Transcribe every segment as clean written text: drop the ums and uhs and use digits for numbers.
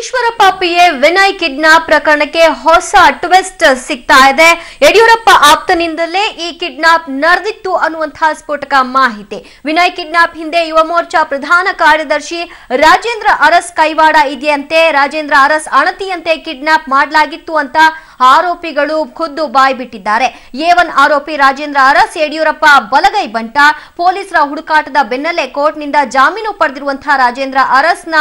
Eshwarappa PA Vinay kidnap ಪ್ರಕರಣಕ್ಕೆ ಹೊಸ twist ಸಿಗ್ತಾ ಇದೆ. ಯಡಿಯೂರಪ್ಪ ಆಪ್ತನಿಂದಲೇ ಈ ಕಿಡ್ನಾಪ್ ನಡೆದಿತ್ತು ಅನ್ನುವಂತಹ ಸ್ಫೋಟಕ ಮಾಹಿತಿ. ವಿನಯ್ ಕಿಡ್ನಾಪ್ ಹಿಂದೆ ಯುವ ಮೋರ್ಚಾ ಪ್ರಧಾನ ಕಾರ್ಯದರ್ಶಿ ರಾಜೇಂದ್ರ ಅರಸ್ ಕೈವಾಡ ಇದೆಯಂತೆ. ರಾಜೇಂದ್ರ ಅರಸ್ ಅಣತಿಯಂತೆ ಕಿಡ್ನಾಪ್ ಮಾಡಲಾಗಿತ್ತು ಅಂತ ಆರೋಪಿಗಳು ಖುದ್ದು ಬಾಯ್ಬಿಟ್ಟಿದ್ದಾರೆ. A1 ಆರೋಪಿ ರಾಜೇಂದ್ರ ಅರಸ್ ಯಡಿಯೂರಪ್ಪ ಬಲಗೈ ಬಂಟ. ಪೊಲೀಸರ ಹುಡುಕಾಟದ ಬೆನ್ನಲ್ಲೇ ಕೋರ್ಟ್ನಿಂದ ಜಾಮೀನು ಪಡೆದಿರುವಂತಹ ರಾಜೇಂದ್ರ ಅರಸ್ನ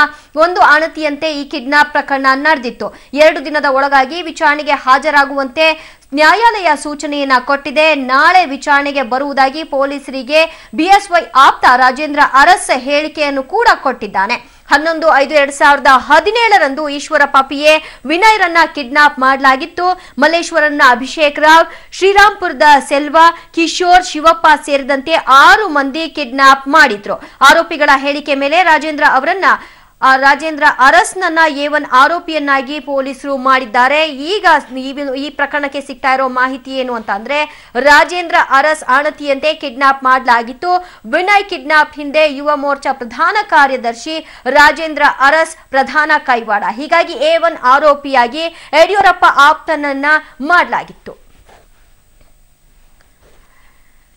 ಒಂದು ಅಣತಿಯಂತೆ ಈ ಕಿಡ್ನಾಪ್ ಪ್ರಕರಣ ನಡೆದಿತ್ತು. 2 ದಿನದ ಒಳಗಾಗಿ ವಿಚಾರಣೆಗೆ ಹಾಜರಾಗುವಂತೆ ನ್ಯಾಯಾಲಯ ಸೂಚನೆಯನ್ನ ಕೊಟ್ಟಿದೆ. ನಾಳೆ ವಿಚಾರಣೆಗೆ ಬರುವುದಾಗಿ ಪೊಲೀಸರಿಗೆ ಬಿಎಸ್ವೈ ಆಪ್ತ ರಾಜೇಂದ್ರ ಅರಸ್ ಹೇಳಿಕೆಯನ್ನು ಕೂಡ ಕೊಟ್ಟಿದ್ದಾನೆ. 11/5/2017 ಈಶ್ವರಪ್ಪ ಪಿಎ ವಿನಯ್ರನ್ನ ಕಿಡ್ನಾಪ್ ಮಾಡಲಾಗಿತ್ತು. ಮಲ್ಲೇಶ್ವರನ ಅಭಿಷೇಕ್ ರಾವ್, ಶ್ರೀರಾಂಪುರದ ಸೆಲ್ವಾ, ಕಿಶೋರ್, ಶಿವಪ್ಪ ಸೇರಿದಂತೆ 6 ಮಂದಿ ಕಿಡ್ನಾಪ್ ಮಾಡಿದ್ರು. ಆರೋಪಿಗಳ ಹೇಳಿಕೆ ಮೇಲೆ ರಾಜೇಂದ್ರ ಅರಸ್ನನ್ನ A1 ಆರೋಪಿಯನ್ನಾಗಿ ಪೊಲೀಸರು ಮಾಡಿದ್ದಾರೆ. ಈಗ ಈ ಪ್ರಕರಣಕ್ಕೆ ಸಿಗ್ತಾ ಇರೋ ಮಾಹಿತಿ ಏನು ಅಂತಂದ್ರೆ, ರಾಜೇಂದ್ರ ಅರಸ್ ಅಣತಿಯಂತೆ ಕಿಡ್ನಾಪ್ ಮಾಡಲಾಗಿತ್ತು. ವಿನಯ್ ಕಿಡ್ನಾಪ್ ಹಿಂದೆ ಯುವ ಮೋರ್ಚಾ ಪ್ರಧಾನ ಕಾರ್ಯದರ್ಶಿ ರಾಜೇಂದ್ರ ಅರಸ್ ಪ್ರಧಾನ ಕೈವಾಡ. ಹೀಗಾಗಿ A1 ಆರೋಪಿಯಾಗಿ ಯಡಿಯೂರಪ್ಪ ಆಪ್ತನನ್ನ ಮಾಡಲಾಗಿತ್ತು.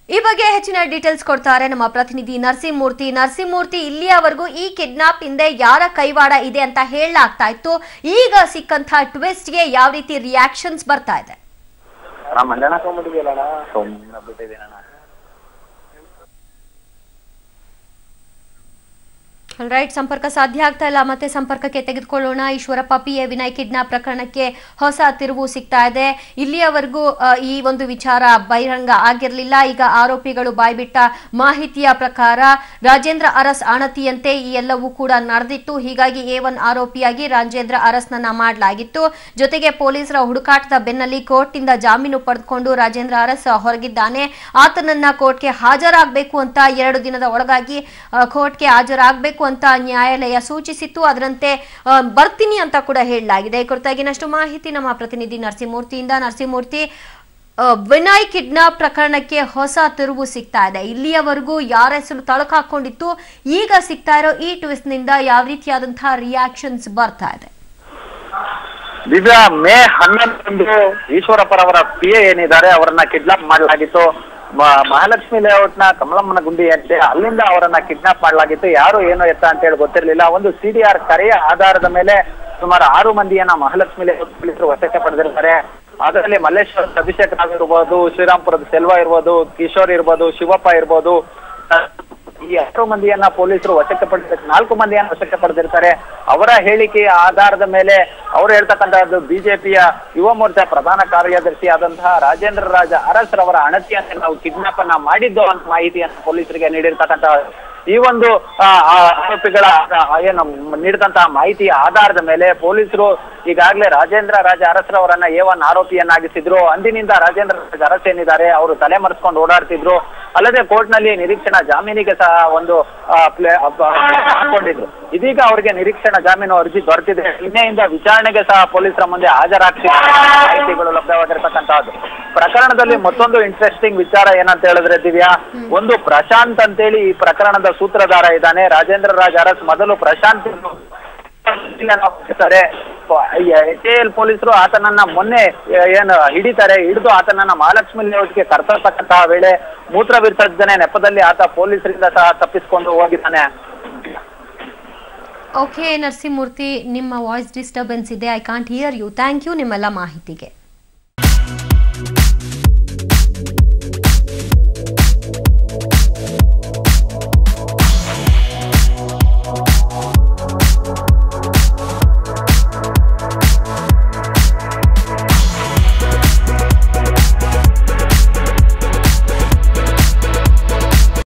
ಈ ಬಗ್ಗೆ ಹೆಚ್ಚಿನ ಡೀಟೇಲ್ಸ್ ಕೊಡ್ತಾರೆ ನಮ್ಮ ಪ್ರತಿನಿಧಿ ನರಸಿಂಹಮೂರ್ತಿ. ಇಲ್ಲಿಯವರೆಗೂ ಈ ಕಿಡ್ನಾಪ್ ಹಿಂದೆ ಯಾರ ಕೈವಾಡ ಇದೆ ಅಂತ ಹೇಳಲಾಗ್ತಾ ಇತ್ತು. ಈಗ ಸಿಕ್ಕಂತ ಟ್ವಿಸ್ಟ್ ಗೆ ಯಾವ ರೀತಿ ರಿಯಾಕ್ಷನ್ಸ್ ಬರ್ತಾ ಇದೆ? ರೈಟ್, ಸಂಪರ್ಕ ಸಾಧ್ಯ ಆಗ್ತಾ ಇಲ್ಲ. ಮತ್ತೆ ಸಂಪರ್ಕಕ್ಕೆ ತೆಗೆದುಕೊಳ್ಳೋಣ. ಈಶ್ವರಪ್ಪ ಪಿಎ ವಿನಯ್ ಕಿಡ್ನಾಪ್ ಪ್ರಕರಣಕ್ಕೆ ಹೊಸ ತಿರುವು ಸಿಗ್ತಾ ಇದೆ. ಇಲ್ಲಿಯವರೆಗೂ ಈ ಒಂದು ವಿಚಾರ ಬಹಿರಂಗ ಆಗಿರಲಿಲ್ಲ. ಈಗ ಆರೋಪಿಗಳು ಬಾಯ್ಬಿಟ್ಟ ಮಾಹಿತಿಯ ಪ್ರಕಾರ ರಾಜೇಂದ್ರ ಅರಸ್ ಅಣತಿಯಂತೆ ಈ ಎಲ್ಲವೂ ಕೂಡ ನಡೆದಿತ್ತು. ಹೀಗಾಗಿ A1 ಆರೋಪಿಯಾಗಿ ರಾಜೇಂದ್ರ ಅರಸ್ನನ್ನ ಮಾಡಲಾಗಿತ್ತು. ಜೊತೆಗೆ ಪೊಲೀಸರ ಹುಡುಕಾಟದ ಬೆನ್ನಲ್ಲಿ ಕೋರ್ಟ್ನಿಂದ ಜಾಮೀನು ಪಡೆದುಕೊಂಡು ರಾಜೇಂದ್ರ ಅರಸ್ ಹೊರಗಿದ್ದಾನೆ. ಆತನನ್ನ ಕೋರ್ಟ್ಗೆ ಹಾಜರಾಗಬೇಕು ಅಂತ 2 ದಿನದ ಒಳಗಾಗಿ ಕೋರ್ಟ್ಗೆ ಹಾಜರಾಗಬೇಕು ಅಂತ ನ್ಯಾಯಾಲಯ ಸೂಚಿಸಿತ್ತು. ಅದರಂತೆ ಬರ್ತೀನಿ ಅಂತ ಕೂಡ ಹೇಳಲಾಗಿದೆ. ಈ ಕುರಿತಾಗಿ ಇನ್ನಷ್ಟು ಮಾಹಿತಿ ನಮ್ಮ ಪ್ರತಿನಿಧಿ ನರಸಿಂಹಮೂರ್ತಿ. ವಿನಯ್ ಕಿಡ್ನಾಪ್ ಪ್ರಕರಣಕ್ಕೆ ಹೊಸ ತಿರುವು ಸಿಗ್ತಾ ಇದೆ. ಇಲ್ಲಿಯವರೆಗೂ ಯಾರ ಹೆಸರು ತಳಕಾಕೊಂಡಿತ್ತು, ಈಗ ಸಿಗ್ತಾ ಇರೋ ಈ ಟ್ವಿಸ್ಟ್ ನಿಂದ ಯಾವ ರೀತಿಯಾದಂತಹ ರಿಯಾಕ್ಷನ್ಸ್ ಬರ್ತಾ ಇದೆ? ದಿವ್ಯಾ, ಮೇ 11 ಈಶ್ವರಪ್ಪರವರ ಪಿಎ ಏನಿದ್ದಾರೆ ಅವರನ್ನ ಕಿಡ್ನಾಪ್ ಮಾಡಲಾಗಿತ್ತು. ಮಹಾಲಕ್ಷ್ಮಿ ಲೇಔಟ್ನ ಕಮಲಮ್ಮನ ಗುಂಡಿ ಅಂತೆ ಅಲ್ಲಿಂದ ಅವರನ್ನ ಕಿಡ್ನಾಪ್ ಮಾಡಲಾಗಿತ್ತು. ಯಾರು ಏನು ಎತ್ತ ಅಂತ ಹೇಳಿ ಗೊತ್ತಿರಲಿಲ್ಲ. ಒಂದು CDR ಕರೆಯ ಆಧಾರದ ಮೇಲೆ ಸುಮಾರು 6 ಮಂದಿಯನ್ನ ಮಹಾಲಕ್ಷ್ಮಿ ಲೇಔಟ್ ಪೊಲೀಸರು ವಶಕ್ಕೆ ಪಡೆದಿರ್ತಾರೆ. ಅದರಲ್ಲಿ ಮಲ್ಲೇಶ್ವರದ ಅಭಿಷೇಕ್ ರಾವ್ ಇರ್ಬೋದು, ಶ್ರೀರಾಂಪುರದ ಸೆಲ್ವಾ ಇರ್ಬೋದು, ಕಿಶೋರ್ ಇರ್ಬೋದು, ಶಿವಪ್ಪ ಇರ್ಬೋದು, ಈ 6 ಮಂದಿಯನ್ನ ಪೊಲೀಸರು ವಶಕ್ಕೆ ಪಡೆದಿರ್ತಾರೆ. 4 ಮಂದಿಯನ್ನ ವಶಕ್ಕೆ ಪಡೆದಿರ್ತಾರೆ. ಅವರ ಹೇಳಿಕೆಯ ಆಧಾರದ ಮೇಲೆ ಅವರು ಹೇಳ್ತಕ್ಕಂಥದ್ದು ಬಿಜೆಪಿಯ ಯುವ ಮೋರ್ಚಾ ಪ್ರಧಾನ ಕಾರ್ಯದರ್ಶಿ ಆದಂತಹ ರಾಜೇಂದ್ರ ಅರಸ್ ರವರ ಅಣತಿಯಂತೆ ನಾವು ಕಿಡ್ನಾಪ್ ಅನ್ನ ಮಾಡಿದ್ದು ಅಂತ ಮಾಹಿತಿಯನ್ನು ಪೊಲೀಸರಿಗೆ ನೀಡಿರ್ತಕ್ಕಂತಹ ಈ ಒಂದು ಆರೋಪಿಗಳ ಏನು ನೀಡಿದಂತಹ ಮಾಹಿತಿಯ ಆಧಾರದ ಮೇಲೆ ಪೊಲೀಸರು ಈಗಾಗಲೇ ರಾಜೇಂದ್ರ ಅರಸ್ ರವರನ್ನ A1 ಆರೋಪಿಯನ್ನಾಗಿಸಿದ್ರು. ಅಂದಿನಿಂದ ರಾಜೇಂದ್ರ ಅರಸ್ ಏನಿದ್ದಾರೆ ಅವರು ತಲೆ ಮರೆಸ್ಕೊಂಡು ಓಡಾಡ್ತಿದ್ರು. ಅಲ್ಲದೆ ಕೋರ್ಟ್ ನಲ್ಲಿ ನಿರೀಕ್ಷಣಾ ಜಾಮೀನಿಗೆ ಸಹ ಒಂದು ಹಾಕೊಂಡಿದ್ರು. ಇದೀಗ ಅವರಿಗೆ ನಿರೀಕ್ಷಣಾ ಜಾಮೀನು ಅರ್ಜಿ ದೊರೆತಿದೆ. ನಿನ್ನೆಯಿಂದ ವಿಚಾರಣೆಗೆ ಸಹ ಪೊಲೀಸರ ಮುಂದೆ ಹಾಜರಾಗ್ತಿದ್ದ ಮಾಹಿತಿಗಳು ಲಭ್ಯವಾಗಿರ್ತಕ್ಕಂತಹದ್ದು. ಪ್ರಕರಣದಲ್ಲಿ ಮತ್ತೊಂದು ಇಂಟ್ರೆಸ್ಟಿಂಗ್ ವಿಚಾರ ಏನಂತ ಹೇಳಿದ್ರೆ ದಿವ್ಯಾ, ಒಂದು ಪ್ರಶಾಂತ್ ಅಂತೇಳಿ ಈ ಪ್ರಕರಣದ ಸೂತ್ರಧಾರ ಇದ್ದಾನೆ. ರಾಜೇಂದ್ರ ಅರಸ್ ಮೊದಲು ಪ್ರಶಾಂತ್ HAL ಪೊಲೀಸರು ಆತನನ್ನ ಮೊನ್ನೆ ಏನು ಹಿಡಿದು ಆತನನ್ನ ಮಹಾಲಕ್ಷ್ಮಿ ಲೇಔಟ್ಗೆ ಕರ್ತಕ್ಕಂತಹ ವೇಳೆ ಮೂತ್ರ ವಿಸರ್ಜನೆ ನೆಪದಲ್ಲಿ ಆತ ಪೊಲೀಸರಿಂದ ಸಹ ತಪ್ಪಿಸಿಕೊಂಡು ಹೋಗಿದ್ದಾನೆ. ಓಕೆ ನರಸಿಂಹಮೂರ್ತಿ, ನಿಮ್ಮ ವಾಯ್ಸ್ ಡಿಸ್ಟರ್ಬೆನ್ಸ್ ಇದೆ. I can't hear you. Thank you ನಿಮ್ಮೆಲ್ಲ ಮಾಹಿತಿಗೆ.